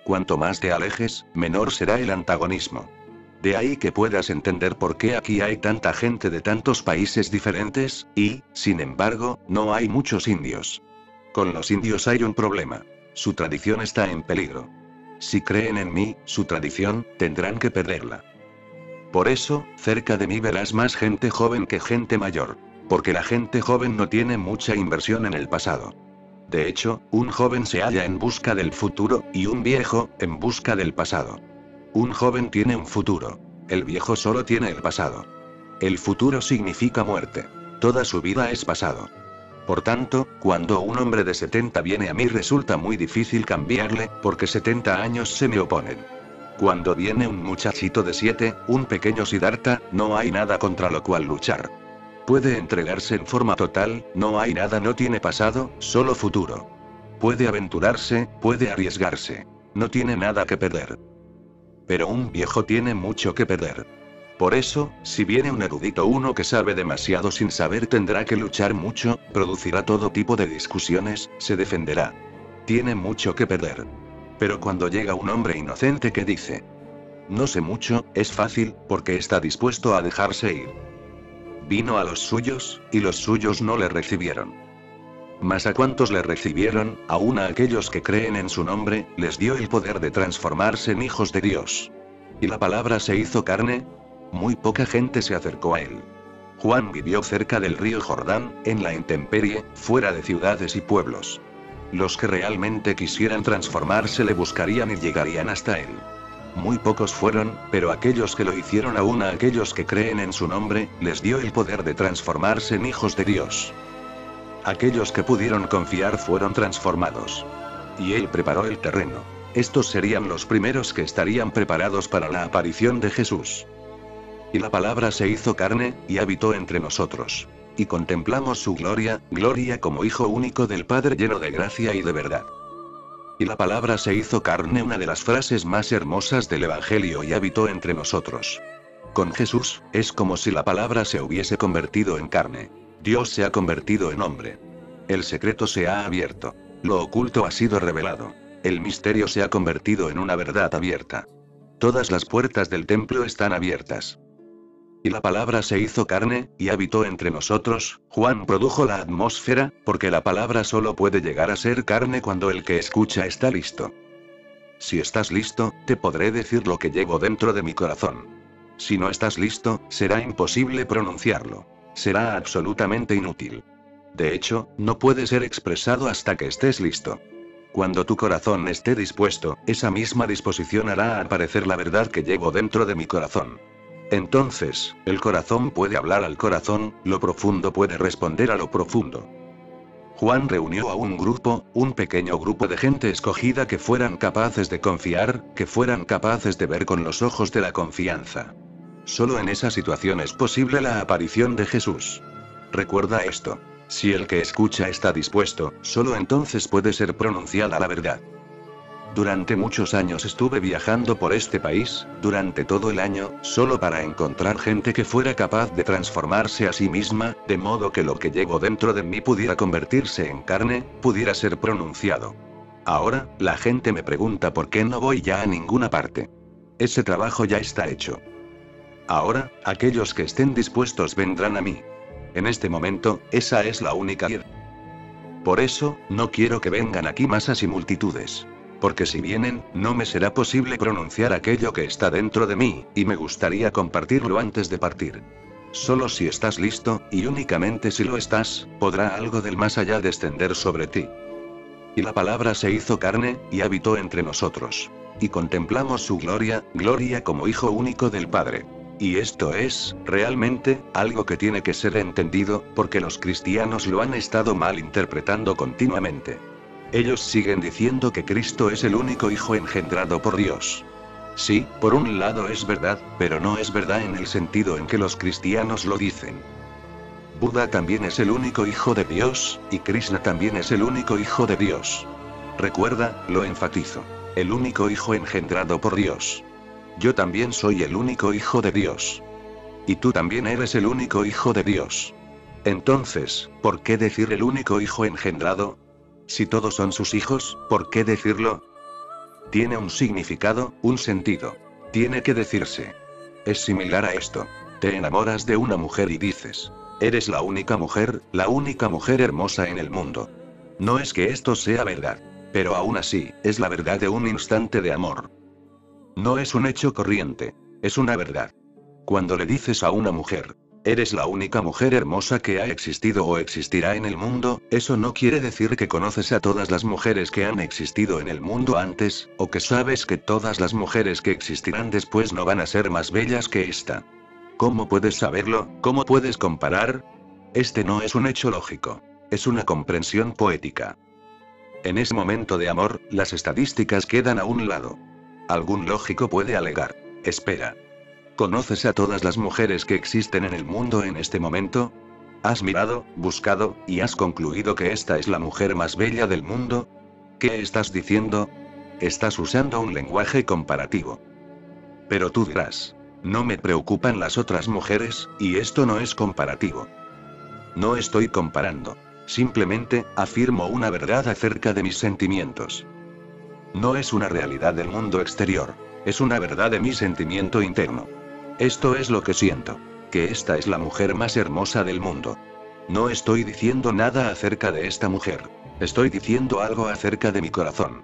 Cuanto más te alejes, menor será el antagonismo. De ahí que puedas entender por qué aquí hay tanta gente de tantos países diferentes, y, sin embargo, no hay muchos indios. Con los indios hay un problema. Su tradición está en peligro. Si creen en mí, su tradición, tendrán que perderla. Por eso, cerca de mí verás más gente joven que gente mayor. Porque la gente joven no tiene mucha inversión en el pasado. De hecho, un joven se halla en busca del futuro, y un viejo, en busca del pasado. Un joven tiene un futuro. El viejo solo tiene el pasado. El futuro significa muerte. Toda su vida es pasado. Por tanto, cuando un hombre de 70 viene a mí resulta muy difícil cambiarle, porque 70 años se me oponen. Cuando viene un muchachito de 7, un pequeño Siddhartha, no hay nada contra lo cual luchar. Puede entregarse en forma total, no hay nada, no tiene pasado, solo futuro. Puede aventurarse, puede arriesgarse. No tiene nada que perder. Pero un viejo tiene mucho que perder. Por eso, si viene un erudito, uno que sabe demasiado sin saber, tendrá que luchar mucho, producirá todo tipo de discusiones, se defenderá. Tiene mucho que perder. Pero cuando llega un hombre inocente que dice, no sé mucho, es fácil, porque está dispuesto a dejarse ir. Vino a los suyos, y los suyos no le recibieron. Mas a cuantos le recibieron, aun a aquellos que creen en su nombre, les dio el poder de transformarse en hijos de Dios. ¿Y la palabra se hizo carne? Muy poca gente se acercó a él. Juan vivió cerca del río Jordán, en la intemperie, fuera de ciudades y pueblos. Los que realmente quisieran transformarse le buscarían y llegarían hasta él. Muy pocos fueron, pero aquellos que lo hicieron, aun a aquellos que creen en su nombre, les dio el poder de transformarse en hijos de Dios. Aquellos que pudieron confiar fueron transformados. Y él preparó el terreno. Estos serían los primeros que estarían preparados para la aparición de Jesús. Y la palabra se hizo carne, y habitó entre nosotros. Y contemplamos su gloria, gloria como Hijo único del Padre, lleno de gracia y de verdad. Y la palabra se hizo carne, una de las frases más hermosas del Evangelio, y habitó entre nosotros. Con Jesús, es como si la palabra se hubiese convertido en carne. Dios se ha convertido en hombre. El secreto se ha abierto. Lo oculto ha sido revelado. El misterio se ha convertido en una verdad abierta. Todas las puertas del templo están abiertas. Y la palabra se hizo carne, y habitó entre nosotros. Juan produjo la atmósfera, porque la palabra solo puede llegar a ser carne cuando el que escucha está listo. Si estás listo, te podré decir lo que llevo dentro de mi corazón. Si no estás listo, será imposible pronunciarlo. Será absolutamente inútil. De hecho, no puede ser expresado hasta que estés listo. Cuando tu corazón esté dispuesto, esa misma disposición hará aparecer la verdad que llevo dentro de mi corazón. Entonces, el corazón puede hablar al corazón, lo profundo puede responder a lo profundo. Juan reunió a un pequeño grupo de gente escogida que fueran capaces de confiar, que fueran capaces de ver con los ojos de la confianza. Solo en esa situación es posible la aparición de Jesús. Recuerda esto. Si el que escucha está dispuesto, solo entonces puede ser pronunciada la verdad. Durante muchos años estuve viajando por este país, durante todo el año, solo para encontrar gente que fuera capaz de transformarse a sí misma, de modo que lo que llevo dentro de mí pudiera convertirse en carne, pudiera ser pronunciado. Ahora, la gente me pregunta por qué no voy ya a ninguna parte. Ese trabajo ya está hecho. Ahora, aquellos que estén dispuestos vendrán a mí. En este momento, esa es la única idea. Por eso, no quiero que vengan aquí masas y multitudes. Porque si vienen, no me será posible pronunciar aquello que está dentro de mí, y me gustaría compartirlo antes de partir. Solo si estás listo, y únicamente si lo estás, podrá algo del más allá descender sobre ti. Y la palabra se hizo carne, y habitó entre nosotros. Y contemplamos su gloria, gloria como Hijo único del Padre. Y esto es, realmente, algo que tiene que ser entendido, porque los cristianos lo han estado mal interpretando continuamente. Ellos siguen diciendo que Cristo es el único Hijo engendrado por Dios. Sí, por un lado es verdad, pero no es verdad en el sentido en que los cristianos lo dicen. Buda también es el único Hijo de Dios, y Krishna también es el único Hijo de Dios. Recuerda, lo enfatizo. El único Hijo engendrado por Dios. Yo también soy el único Hijo de Dios. Y tú también eres el único Hijo de Dios. Entonces, ¿por qué decir el único Hijo engendrado? Si todos son sus hijos, ¿por qué decirlo? Tiene un significado, un sentido. Tiene que decirse. Es similar a esto. Te enamoras de una mujer y dices, eres la única mujer hermosa en el mundo. No es que esto sea verdad. Pero aún así, es la verdad de un instante de amor. No es un hecho corriente. Es una verdad. Cuando le dices a una mujer, eres la única mujer hermosa que ha existido o existirá en el mundo, eso no quiere decir que conoces a todas las mujeres que han existido en el mundo antes, o que sabes que todas las mujeres que existirán después no van a ser más bellas que esta. ¿Cómo puedes saberlo? ¿Cómo puedes comparar? Este no es un hecho lógico. Es una comprensión poética. En ese momento de amor, las estadísticas quedan a un lado. Algún lógico puede alegar, espera. ¿Conoces a todas las mujeres que existen en el mundo en este momento? ¿Has mirado, buscado, y has concluido que esta es la mujer más bella del mundo? ¿Qué estás diciendo? Estás usando un lenguaje comparativo. Pero tú dirás, no me preocupan las otras mujeres, y esto no es comparativo. No estoy comparando. Simplemente, afirmo una verdad acerca de mis sentimientos. No es una realidad del mundo exterior. Es una verdad de mi sentimiento interno. Esto es lo que siento. Que esta es la mujer más hermosa del mundo. No estoy diciendo nada acerca de esta mujer. Estoy diciendo algo acerca de mi corazón.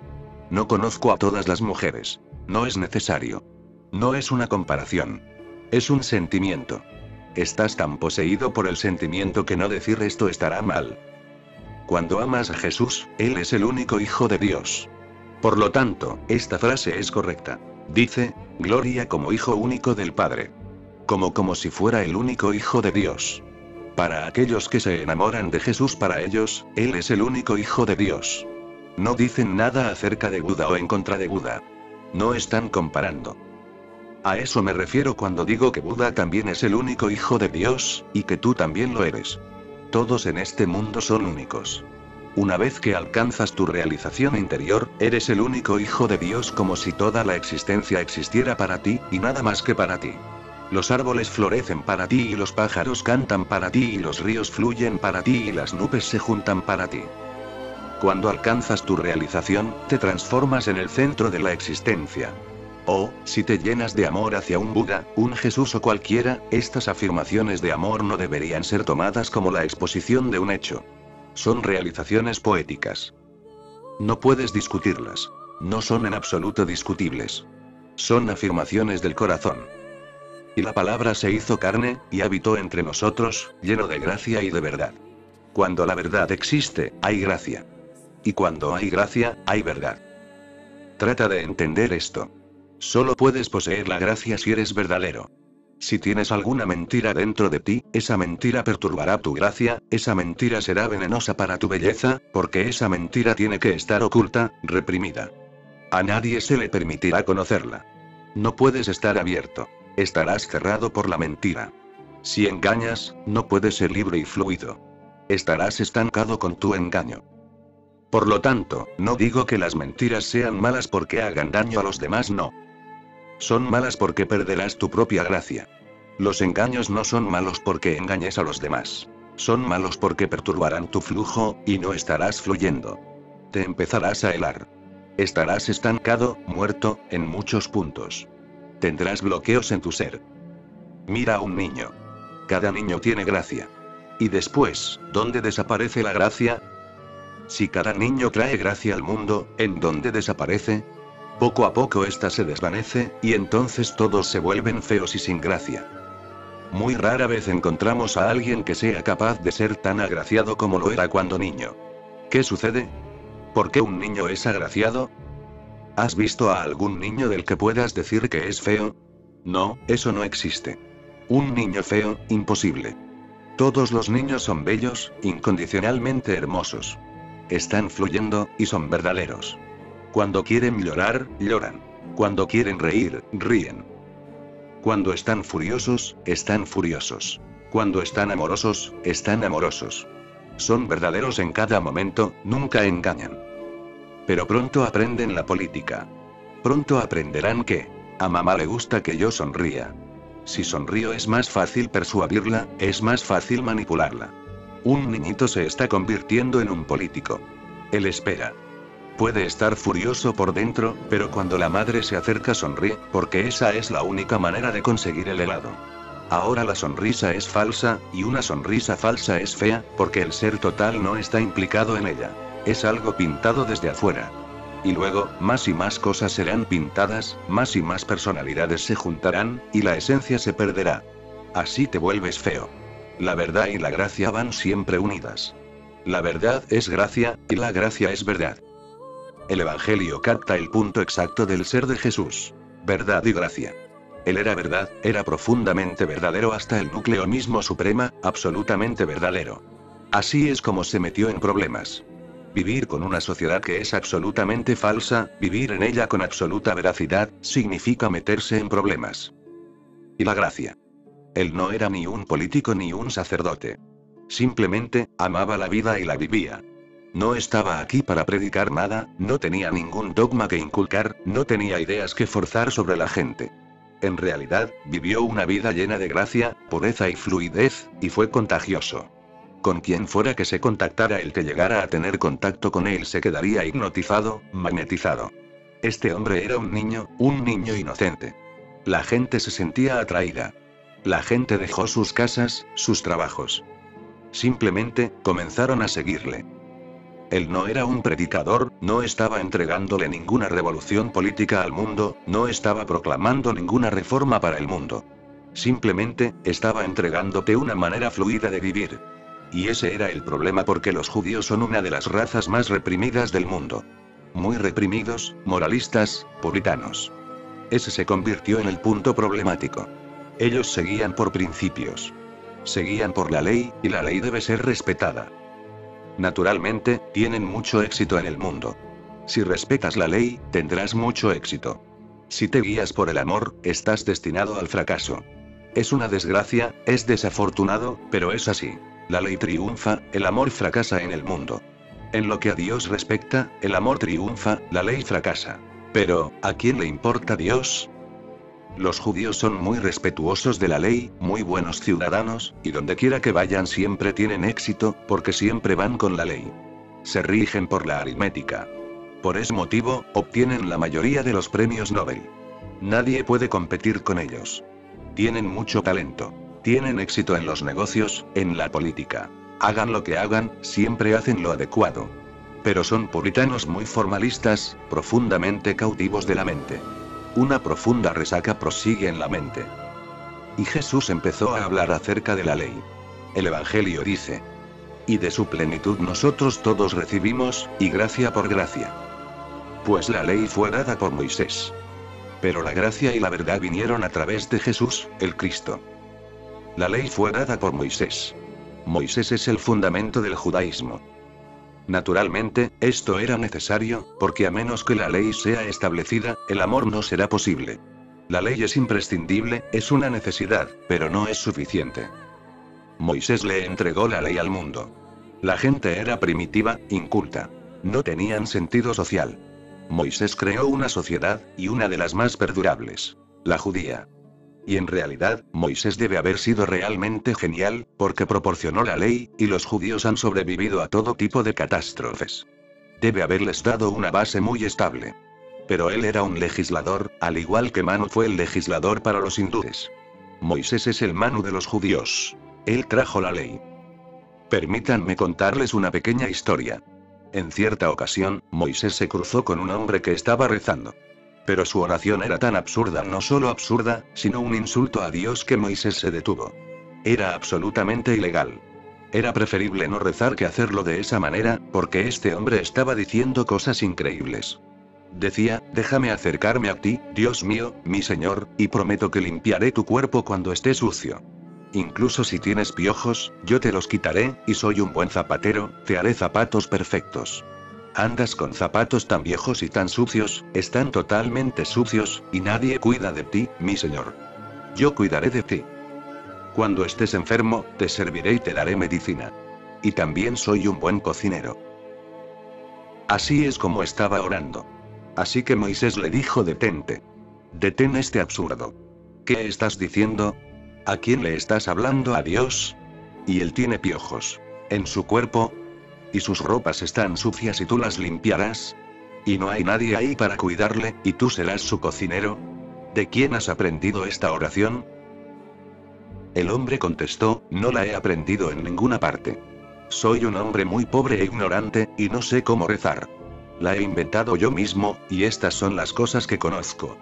No conozco a todas las mujeres. No es necesario. No es una comparación. Es un sentimiento. Estás tan poseído por el sentimiento que no decir esto estará mal. Cuando amas a Jesús, Él es el único Hijo de Dios. Por lo tanto, esta frase es correcta. Dice, gloria como Hijo único del Padre. Como si fuera el único Hijo de Dios. Para aquellos que se enamoran de Jesús, para ellos, Él es el único Hijo de Dios. No dicen nada acerca de Buda o en contra de Buda. No están comparando. A eso me refiero cuando digo que Buda también es el único Hijo de Dios, y que tú también lo eres. Todos en este mundo son únicos. Una vez que alcanzas tu realización interior, eres el único Hijo de Dios, como si toda la existencia existiera para ti, y nada más que para ti. Los árboles florecen para ti y los pájaros cantan para ti y los ríos fluyen para ti y las nubes se juntan para ti. Cuando alcanzas tu realización, te transformas en el centro de la existencia. O, si te llenas de amor hacia un Buda, un Jesús o cualquiera, estas afirmaciones de amor no deberían ser tomadas como la exposición de un hecho. Son realizaciones poéticas. No puedes discutirlas. No son en absoluto discutibles. Son afirmaciones del corazón. Y la palabra se hizo carne, y habitó entre nosotros, lleno de gracia y de verdad. Cuando la verdad existe, hay gracia. Y cuando hay gracia, hay verdad. Trata de entender esto. Solo puedes poseer la gracia si eres verdadero. Si tienes alguna mentira dentro de ti, esa mentira perturbará tu gracia, esa mentira será venenosa para tu belleza, porque esa mentira tiene que estar oculta, reprimida. A nadie se le permitirá conocerla. No puedes estar abierto. Estarás cerrado por la mentira. Si engañas, no puedes ser libre y fluido. Estarás estancado con tu engaño. Por lo tanto, no digo que las mentiras sean malas porque hagan daño a los demás, no. Son malas porque perderás tu propia gracia. Los engaños no son malos porque engañes a los demás. Son malos porque perturbarán tu flujo, y no estarás fluyendo. Te empezarás a helar. Estarás estancado, muerto, en muchos puntos. Tendrás bloqueos en tu ser. Mira a un niño. Cada niño tiene gracia. Y después, ¿dónde desaparece la gracia? Si cada niño trae gracia al mundo, ¿en dónde desaparece? Poco a poco ésta se desvanece, y entonces todos se vuelven feos y sin gracia. Muy rara vez encontramos a alguien que sea capaz de ser tan agraciado como lo era cuando niño. ¿Qué sucede? ¿Por qué un niño es agraciado? ¿Has visto a algún niño del que puedas decir que es feo? No, eso no existe. Un niño feo, imposible. Todos los niños son bellos, incondicionalmente hermosos. Están fluyendo, y son verdaderos. Cuando quieren llorar, lloran. Cuando quieren reír, ríen. Cuando están furiosos, están furiosos. Cuando están amorosos, están amorosos. Son verdaderos en cada momento, nunca engañan. Pero pronto aprenden la política. Pronto aprenderán que a mamá le gusta que yo sonría. Si sonrío es más fácil persuadirla, es más fácil manipularla. Un niñito se está convirtiendo en un político. Él espera. Puede estar furioso por dentro, pero cuando la madre se acerca sonríe, porque esa es la única manera de conseguir el helado. Ahora la sonrisa es falsa, y una sonrisa falsa es fea, porque el ser total no está implicado en ella. Es algo pintado desde afuera. Y luego, más y más cosas serán pintadas, más y más personalidades se juntarán, y la esencia se perderá. Así te vuelves feo. La verdad y la gracia van siempre unidas. La verdad es gracia, y la gracia es verdad. El Evangelio capta el punto exacto del ser de Jesús. Verdad y gracia. Él era verdad, era profundamente verdadero hasta el núcleo mismo suprema, absolutamente verdadero. Así es como se metió en problemas. Vivir con una sociedad que es absolutamente falsa, vivir en ella con absoluta veracidad, significa meterse en problemas. Y la gracia. Él no era ni un político ni un sacerdote. Simplemente, amaba la vida y la vivía. No estaba aquí para predicar nada, no tenía ningún dogma que inculcar, no tenía ideas que forzar sobre la gente. En realidad, vivió una vida llena de gracia, pureza y fluidez, y fue contagioso. Con quien fuera que se contactara el que llegara a tener contacto con él se quedaría hipnotizado, magnetizado. Este hombre era un niño inocente. La gente se sentía atraída. La gente dejó sus casas, sus trabajos. Simplemente, comenzaron a seguirle. Él no era un predicador, no estaba entregándole ninguna revolución política al mundo, no estaba proclamando ninguna reforma para el mundo. Simplemente, estaba entregándote una manera fluida de vivir. Y ese era el problema porque los judíos son una de las razas más reprimidas del mundo. Muy reprimidos, moralistas, puritanos. Ese se convirtió en el punto problemático. Ellos seguían por principios. Seguían por la ley, y la ley debe ser respetada. Naturalmente, tienen mucho éxito en el mundo. Si respetas la ley, tendrás mucho éxito. Si te guías por el amor, estás destinado al fracaso. Es una desgracia, es desafortunado, pero es así. La ley triunfa, el amor fracasa en el mundo. En lo que a Dios respecta, el amor triunfa, la ley fracasa. Pero, ¿a quién le importa Dios? Los judíos son muy respetuosos de la ley, muy buenos ciudadanos, y donde quiera que vayan siempre tienen éxito, porque siempre van con la ley. Se rigen por la aritmética. Por ese motivo, obtienen la mayoría de los premios Nobel. Nadie puede competir con ellos. Tienen mucho talento. Tienen éxito en los negocios, en la política. Hagan lo que hagan, siempre hacen lo adecuado. Pero son puritanos muy formalistas, profundamente cautivos de la mente. Una profunda resaca prosigue en la mente. Y Jesús empezó a hablar acerca de la ley. El Evangelio dice: y de su plenitud nosotros todos recibimos, y gracia por gracia. Pues la ley fue dada por Moisés. Pero la gracia y la verdad vinieron a través de Jesús, el Cristo. La ley fue dada por Moisés. Moisés es el fundamento del judaísmo. Naturalmente, esto era necesario, porque a menos que la ley sea establecida, el amor no será posible. La ley es imprescindible, es una necesidad, pero no es suficiente. Moisés le entregó la ley al mundo. La gente era primitiva, inculta. No tenían sentido social. Moisés creó una sociedad, y una de las más perdurables. La judía. Y en realidad, Moisés debe haber sido realmente genial, porque proporcionó la ley, y los judíos han sobrevivido a todo tipo de catástrofes. Debe haberles dado una base muy estable. Pero él era un legislador, al igual que Manu fue el legislador para los hindúes. Moisés es el Manu de los judíos. Él trajo la ley. Permítanme contarles una pequeña historia. En cierta ocasión, Moisés se cruzó con un hombre que estaba rezando. Pero su oración era tan absurda, no solo absurda, sino un insulto a Dios, que Moisés se detuvo. Era absolutamente ilegal. Era preferible no rezar que hacerlo de esa manera, porque este hombre estaba diciendo cosas increíbles. Decía: déjame acercarme a ti, Dios mío, mi Señor, y prometo que limpiaré tu cuerpo cuando esté sucio. Incluso si tienes piojos, yo te los quitaré, y soy un buen zapatero, te haré zapatos perfectos. Andas con zapatos tan viejos y tan sucios, están totalmente sucios, y nadie cuida de ti, mi Señor. Yo cuidaré de ti. Cuando estés enfermo, te serviré y te daré medicina. Y también soy un buen cocinero. Así es como estaba orando. Así que Moisés le dijo: detente. Detén este absurdo. ¿Qué estás diciendo? ¿A quién le estás hablando? ¿A Dios? Y él tiene piojos. ¿En su cuerpo? ¿Y sus ropas están sucias y tú las limpiarás? ¿Y no hay nadie ahí para cuidarle, y tú serás su cocinero? ¿De quién has aprendido esta oración? El hombre contestó: no la he aprendido en ninguna parte. Soy un hombre muy pobre e ignorante, y no sé cómo rezar. La he inventado yo mismo, y estas son las cosas que conozco.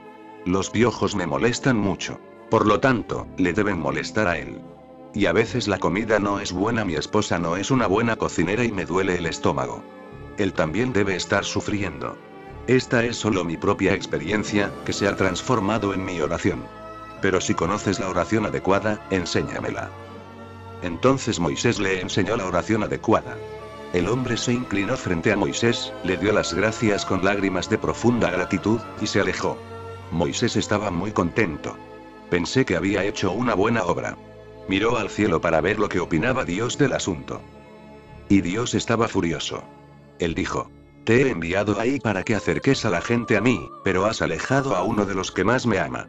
Los piojos me molestan mucho. Por lo tanto, le deben molestar a él. Y a veces la comida no es buena, mi esposa no es una buena cocinera y me duele el estómago. Él también debe estar sufriendo. Esta es solo mi propia experiencia, que se ha transformado en mi oración. Pero si conoces la oración adecuada, enséñamela. Entonces Moisés le enseñó la oración adecuada. El hombre se inclinó frente a Moisés, le dio las gracias con lágrimas de profunda gratitud, y se alejó. Moisés estaba muy contento. Pensé que había hecho una buena obra. Miró al cielo para ver lo que opinaba Dios del asunto. Y Dios estaba furioso. Él dijo: te he enviado ahí para que acerques a la gente a mí, pero has alejado a uno de los que más me ama.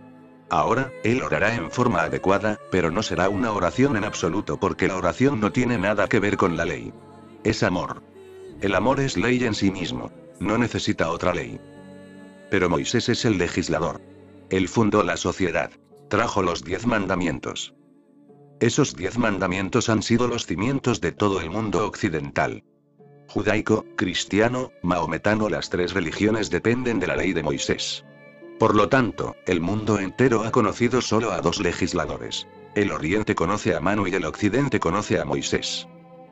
Ahora, él orará en forma adecuada, pero no será una oración en absoluto, porque la oración no tiene nada que ver con la ley. Es amor. El amor es ley en sí mismo. No necesita otra ley. Pero Moisés es el legislador. Él fundó la sociedad. Trajo los 10 mandamientos. Esos 10 mandamientos han sido los cimientos de todo el mundo occidental. Judaico, cristiano, maometano, las 3 religiones dependen de la ley de Moisés. Por lo tanto, el mundo entero ha conocido solo a 2 legisladores. El Oriente conoce a Manu y el Occidente conoce a Moisés.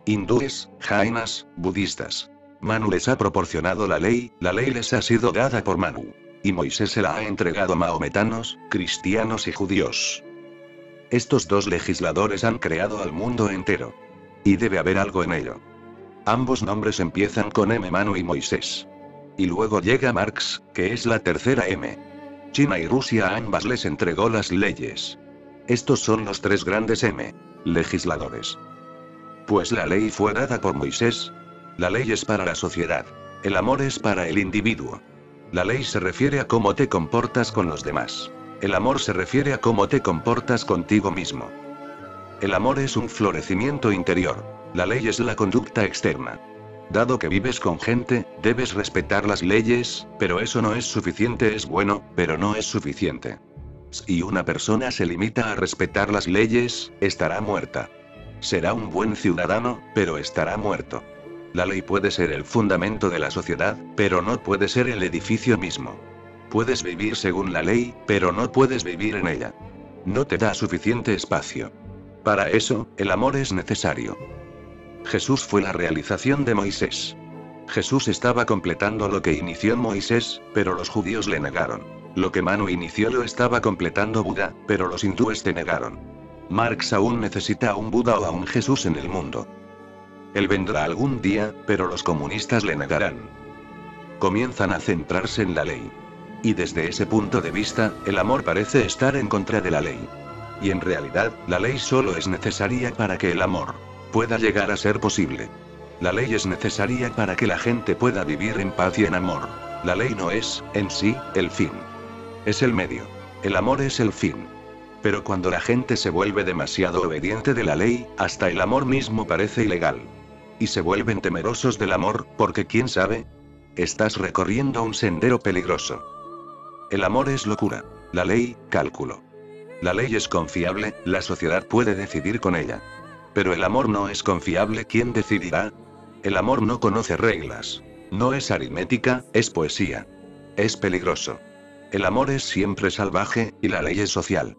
Hindúes, jainas, budistas. Manu les ha proporcionado la ley les ha sido dada por Manu. Y Moisés se la ha entregado a maometanos, cristianos y judíos. Estos 2 legisladores han creado al mundo entero. Y debe haber algo en ello. Ambos nombres empiezan con M, Manu y Moisés. Y luego llega Marx, que es la tercera M. China y Rusia a ambas les entregó las leyes. Estos son los 3 grandes M. Legisladores. Pues la ley fue dada por Moisés. La ley es para la sociedad. El amor es para el individuo. La ley se refiere a cómo te comportas con los demás. El amor se refiere a cómo te comportas contigo mismo. El amor es un florecimiento interior. La ley es la conducta externa. Dado que vives con gente, debes respetar las leyes, pero eso no es suficiente. Es bueno, pero no es suficiente. Si una persona se limita a respetar las leyes, estará muerta. Será un buen ciudadano, pero estará muerto. La ley puede ser el fundamento de la sociedad, pero no puede ser el edificio mismo. Puedes vivir según la ley, pero no puedes vivir en ella. No te da suficiente espacio. Para eso, el amor es necesario. Jesús fue la realización de Moisés. Jesús estaba completando lo que inició Moisés, pero los judíos le negaron. Lo que Manu inició lo estaba completando Buda, pero los hindúes te negaron. Marx aún necesita a un Buda o a un Jesús en el mundo. Él vendrá algún día, pero los comunistas le negarán. Comienzan a centrarse en la ley. Y desde ese punto de vista, el amor parece estar en contra de la ley. Y en realidad, la ley solo es necesaria para que el amor pueda llegar a ser posible. La ley es necesaria para que la gente pueda vivir en paz y en amor. La ley no es, en sí, el fin. Es el medio. El amor es el fin. Pero cuando la gente se vuelve demasiado obediente de la ley, hasta el amor mismo parece ilegal. Y se vuelven temerosos del amor, porque quién sabe, estás recorriendo un sendero peligroso. El amor es locura. La ley, cálculo. La ley es confiable, la sociedad puede decidir con ella. Pero el amor no es confiable. ¿Quién decidirá? El amor no conoce reglas. No es aritmética, es poesía. Es peligroso. El amor es siempre salvaje, y la ley es social.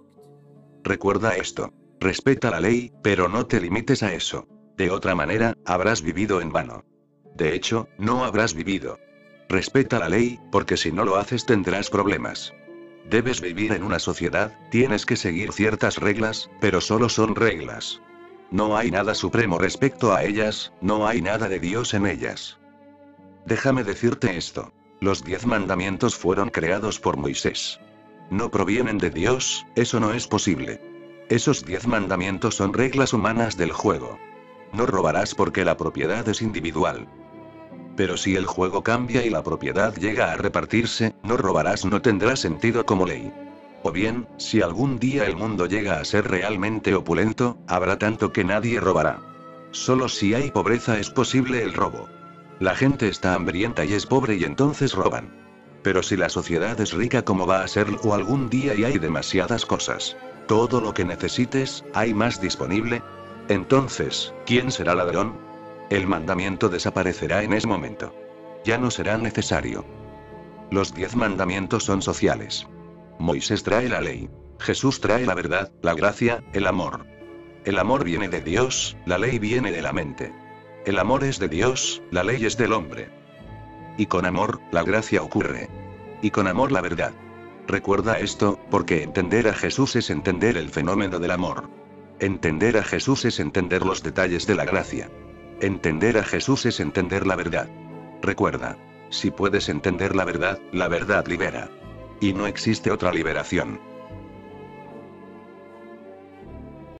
Recuerda esto. Respeta la ley, pero no te limites a eso. De otra manera, habrás vivido en vano. De hecho, no habrás vivido. Respeta la ley, porque si no lo haces tendrás problemas. Debes vivir en una sociedad, tienes que seguir ciertas reglas, pero solo son reglas. No hay nada supremo respecto a ellas, no hay nada de Dios en ellas. Déjame decirte esto. Los 10 mandamientos fueron creados por Moisés. No provienen de Dios, eso no es posible. Esos 10 mandamientos son reglas humanas del juego. No robarás porque la propiedad es individual. Pero si el juego cambia y la propiedad llega a repartirse, no robarás no tendrá sentido como ley. O bien, si algún día el mundo llega a ser realmente opulento, habrá tanto que nadie robará. Solo si hay pobreza es posible el robo. La gente está hambrienta y es pobre y entonces roban. Pero si la sociedad es rica como va a serlo algún día y hay demasiadas cosas, todo lo que necesites, hay más disponible, entonces, ¿quién será ladrón? El mandamiento desaparecerá en ese momento. Ya no será necesario. Los 10 mandamientos son sociales. Moisés trae la ley. Jesús trae la verdad, la gracia, el amor. El amor viene de Dios, la ley viene de la mente. El amor es de Dios, la ley es del hombre. Y con amor, la gracia ocurre. Y con amor la verdad. Recuerda esto, porque entender a Jesús es entender el fenómeno del amor. Entender a Jesús es entender los detalles de la gracia. Entender a Jesús es entender la verdad. Recuerda, si puedes entender la verdad libera. Y no existe otra liberación.